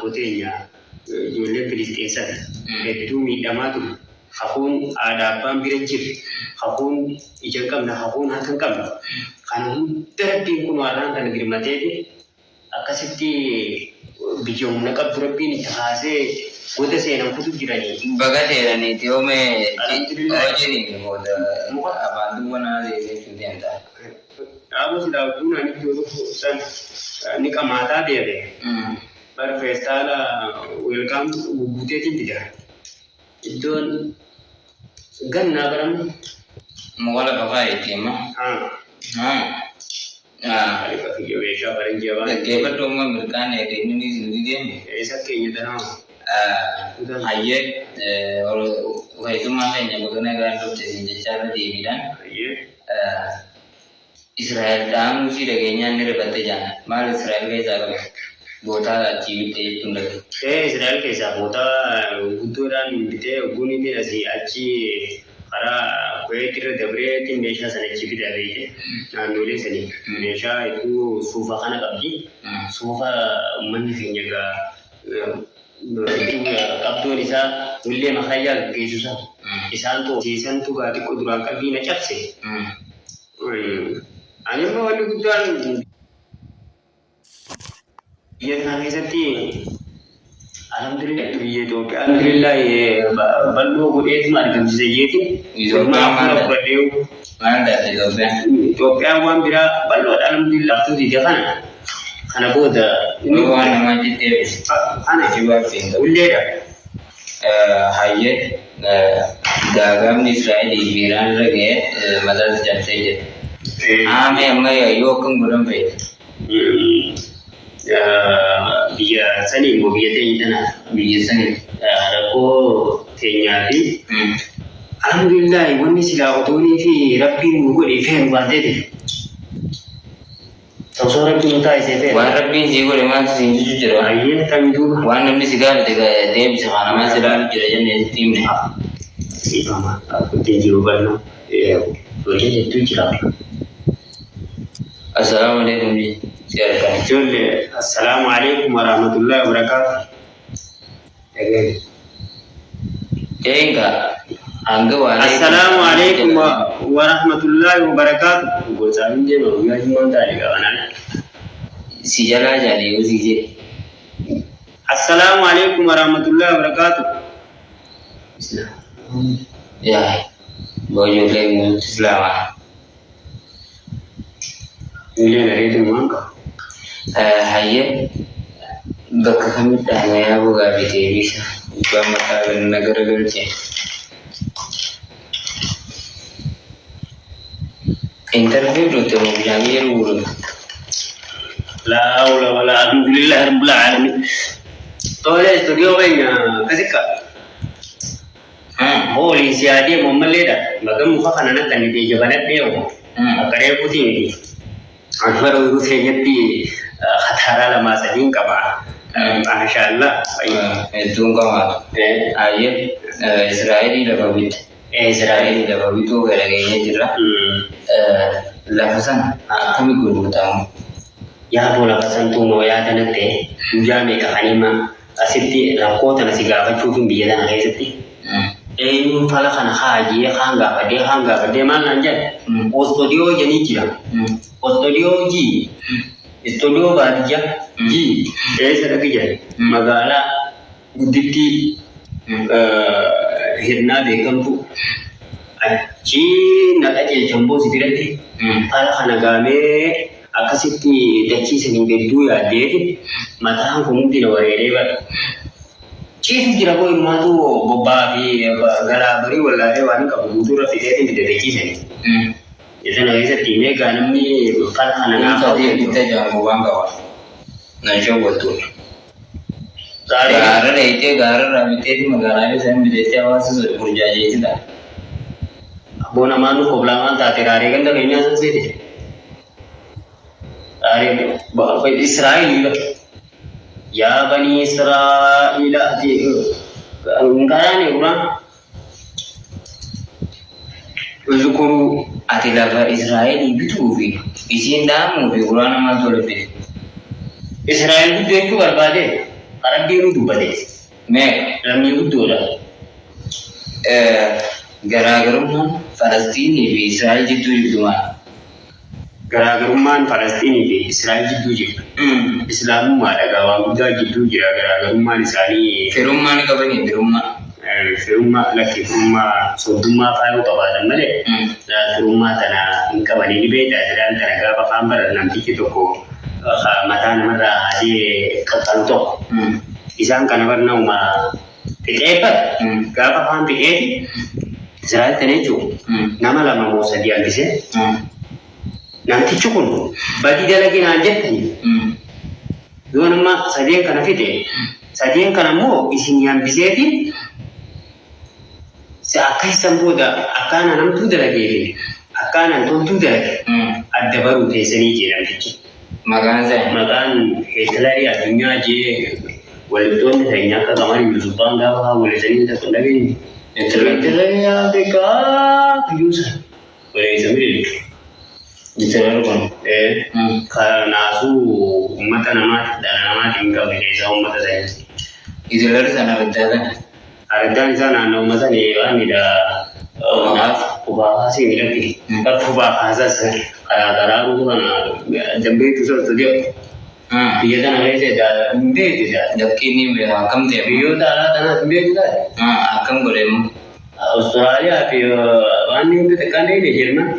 kotenya ijoollee Filistiinsatti hedduu miidhamaa ture. Hafuun aadaa abbaan bira jiru. Hafuun ija qabna, hafuun harka qabna. Kan hunda Rabbiin kun waarraan kan girmatee akkasitti biyya humna qabdu Rabbiin itti haasee goda seenan kutu jiranii. Baga seeraniiti oomee hojiin booda abaantuu wanaa jechuun deemtaa. Dhaabuu silaa kun ani iddoo san ni qamaataa deeme. Bar feestaala welkaam guuteetiin jira. Iddoon gannaa baramu. Muka lafa itti immoo. Alifa fiyyoo meeshaa bareedaa waan. Dhaggeeffadhu amma mirkaan eegaluun isin deemu. Isa keenya tanaa. Hayyee wayitummaa keenya bosona gaandoofte isin jechaarra deebiidhaan. Israa'el dhaamuu fi dhageenyaan ni rifatte jaana. Maal Israa'el keessaa qaba? Bootaa achii bittee jechuun dhabe. Israa'el keessaa bootaa guddoodhaan bitee ogguun inni asii achi karaa Kuweetirra dabreetiin meeshaa sana achi bitaa beekte naannolee sanii meeshaa hedduu suufa kana qabdi. Suufa uummanni keenya egaa qabdoon isaa illee makayyaa gaggeessuusa. Isaan to'isiisantu gaa xiqqoo duraan qalbii na cabse. Ani immoo wanni guddaan biyya kana keessatti alhamdulillah biyya Itoophiyaa alhamdulillah bal'oo godheetuma argamsiise jeetiin Itoophiyaan waan biraa bal'oodha alhamdulillah tuuti kana booda inni waan namaa jettee kana ulleedha. Hayyee gaagaamni Israa'elii biiraan irra ga'ee mataas cabsee jira. Aamee amma yoo kan godhan fayyada. Biyya sanii immoo biyya teenya tana biyya sanii rakkoo teenyaa fi alhamdulillah wanni silaa otoonii fi rabbiin nu godhee feenu waan ta'eef osoo rabbiin nu taasisee feenu waan rabbiin sii godhe maaltu siin jechuu jira baay'ee kamii duuba waan namni si gaafate deebisa kana maal si ilaalu jira jennee sitti himne ifama akkutee jiru bal'oo hojii hedduu jira. Assalaamu alaikum Jolle, assalamu alaikum warahmatullahi wabarakatuh. Assalamu alaikum warahmatullahi wabarakatuh. Gosa minje baru ya himan tadi kawanan. Si jala jali usi je. Assalamu alaikum warahmatullahi wabarakatuh. Ya, bojo lemu Islam. Ini dari itu mana? Hayyee bakka kamitti yaa bu'aa bitee bisa bu'aa mataa ganna garagalchee interview dhote mobilaamii yeroo wuruu la hawla wala alhamdulillah rabbil alamin tole studio keenya kasika hoolii siyaadee mommalleedha magam muka kana nakkan itee jabanadhee akkaree kutii miti anwara uruu keenyatti khatara lama sadin kaba masyaallah itu kawan ayat Israeli dapat bit Israeli dapat itu gara-garanya jira lafasan kami guru tamu ya bola lafasan tu no ya tanate jame ka kanima asitti rakota na sigafa chufin biya na asitti yung pala kana haji hanga pade man nanja studio jani jira studio ji studio baadiyya ji sadaka jira magala gudditti hirna beekamtu achi na dhaqee jamboo sibiratti pala kana gaamee akkasitti dachiisanii bedduu yaaddeeti mataan kun hundi na wareeree bara ciisi jira koo ilmaatu bobbaa fi garaa barii wallaalee waan qabu guutuurra fideetiin dachiisanii Isana keessatti meeqa namni pala kana naafatee bitta jaamu waan qaba na shawwatu gaara dheeyitee gaararraa bitteeti magaalaa isaan biteetti hawaasa burjaajeetidha abboo namaan nu koblaamaan taate raaree ganda keenyaa san seete raaree Israa'eliidha yaa banii Israa'ila ngaraane uraan Uzukuru ati lafa Israa'el bituu fi isiin dhaamuu fi quraana maal tolfite. Israa'el bituu jechuu barbaade Arabbiin dubbate. Namni guddoodha. Garaagarummaan Falasxiinii fi Israa'el jidduu jirtu maal? Garaagarummaan Falasxiinii fi Israa'el jidduu jirtu. Islaamummaadha gabaa guddaa jidduu jira garaagarummaan isaanii. Firummaa ni qabanii firummaa. Firummaa lakki firummaa soddummaa faayuu qabaatan malee firummaa tana hin qabanii ni beektaa Israa'el tana gaafa afaan baran namtichi tokko mataa namarraa haadee qaqqalu tokko. Isaan kana barna'uma xiqqeeffata gaafa afaan xiqqeeti Israa'el tana jechuun nama lama moo sadii argise. Namtichi kun badii dalaginaan jettani yoo nama sadeen kana fide sadeen kana immoo isin yambiseeti akka isan booda akkaana namtuu dalageefi akkaanaan toltuu dalage adda baruu teessanii jee namtichi. Maqaan Hitlerii addunyaa jee walitoonni ta'in akka qamarii Yusuffaan gaafa walisanii tokko dhabeeni. Hitlerii Afrikaa kuyyuusa waleessa miliitu. Hitlerii kun kanaafuu uummata namaati dhala namaati hin qabne keessaa uummata saayinsi. Hitlerii sana addaan Addaan isaa naannoo uummata neebaanidha. Kubaafaa siinirratti kubaafaasaas karaa karaa kana dambeetu sooratu jiru. Biyya tana keessa hin beeku dakkiin akkam ta'e biyyoota alaa tanaas hin beeku taate. Akkam godheemu. Austraaliyaa fi waan hundi xiqqaan ta'e Jerman.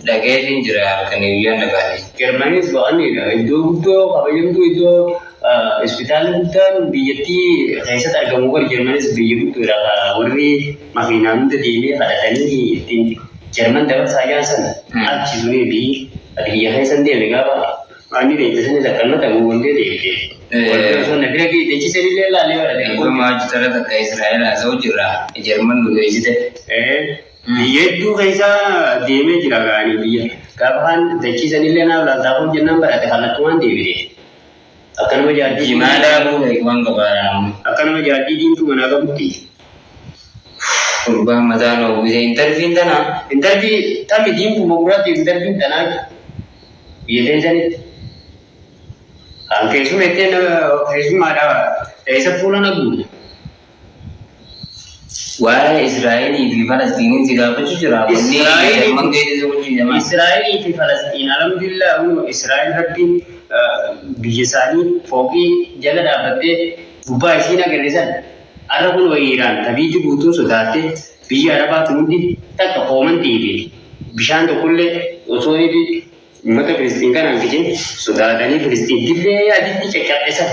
Dhageetiin jira kan biyya nagaati. Jermanis ba'anidha. Iddoo guddoo kabajamtuu iddoo hospitaalli guddaan biyyattii keessatti argamu kan Jermanis biyya guddoodha. Warri makiinaa hunda deemee kadhatanii ittiin Jerman dabarsaa jaasan achi sunii biyya keessan deeme gaafa waan deemtesanii saqqannata guuwwantee deemte. Wanti osoo na bira geejjisanillee ilaalee barate. Akkuma hojjetara takka Israa'el haasa'u jira. Jerman nu geessite. Biyya hedduu keessa deemee jira gaanii biyya. Gaafaan dachiisanillee naaf laaltaa kun jennaan barate kallattumaan deebite. Akkanuma jaaddii Jimaadaa waan qabaadhaan. Akkanuma jaaddii diimtuu manaa qabutti. Gurbaan mataa noo buusee intarviin tanaa. Intarvii tammi diimtuu moguraatti intarviin tanaa biyya teessanitti. Kan keessuma ittiin keessummaadhaa eessa fuula naguudha. Waa'ee Israa'elii fi Falasxiinii si gaafachuu jira. Israa'elii fi Falasxiin alhamdulillah Israa'el rabbiin biyya isaanii fooqii jala dhaabbattee gubbaa isiin agarsiisan har'a kun wayiiraan tabiiji guutuun sodaattee biyya arabaa kun hundi takka hooman dhiibee bishaan tokkollee osoo uummata Filistiin kanaan kijin sodaatanii Filistiin dillee yaaditti caccabsisan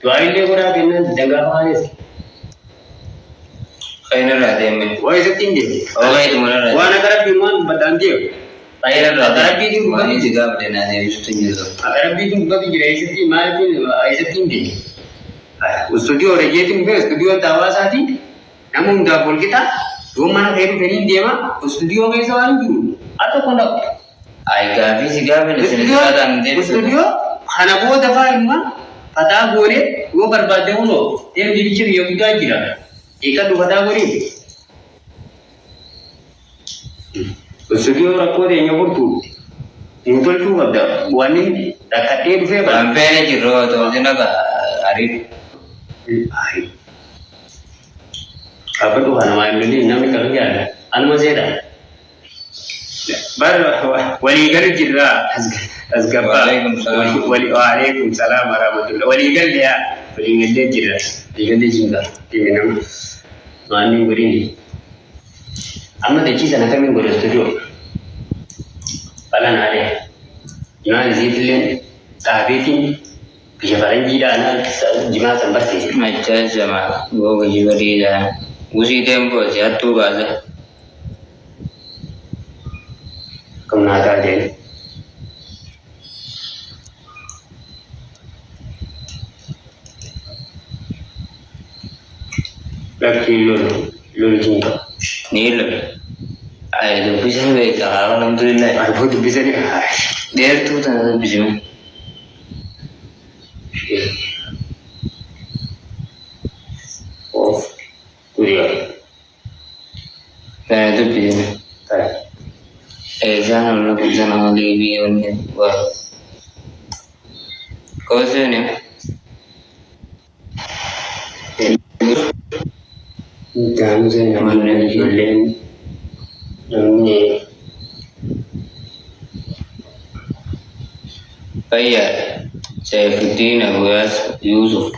du'aa godhaa kennan dangaa fa'aanis. Kainarraa deeme. Waa isatti hin deeme. Oolaa itti waan akka rabbiin waan baddaan deemu. Kainarraa rabbiitiin waan itti gaafa deemaa deebisuutu hin jiru. Akka rabbiitiin dubbatu jira eessatti maaliif isatti hin deeme. Istuudiyoo rejeetiin dhufee istuudiyoon hawaasaati nama hundaaf wal qixa yoo mana ta'ee dhufanii deema istuudiyoo keessa waan jiru akka kun dhabu. Gaafii si gaafa istuudiyoo kana booda fa'aa immoo fataa goonee yoo barbaadde kunoo deemu dibichi biyya guddaa jira. Ikan dufata gori. Usudio rakko de nyaburtu. Mutol tu kabda. Wani rakate dufe ba. Ampere jiro to dinaga arif. Ai. Apa tu hana mai meli nami kerja. Anu zeda. Bar wali gal jirra azgaba. Waalaikum salam warahmatullah. Wali gal dia. Wali gal jirra. Wali gal jinga. Diminam. Mani begini, amma deci sana kami boleh studio. Palan ada, jangan zidlen, tabitin, bisa paling jida anak jemaah sampai sih. Macam jemaah, gua bagi beri dah. Usi tempo jatuh baza. Kamu nak ada? Lagi lulu cinta. Ni lulu. Ayah tu bisa ni baik. Alhamdulillah. Aku tu bisa ni. Dia tu tak bisa. Oh, tu dia. Saya tu bisa. Jangan nak jangan lagi ni. Wah. Kau sini. Daam Zainab ijoolleen namni Fayyad, Saifuddin Abu Yusuf,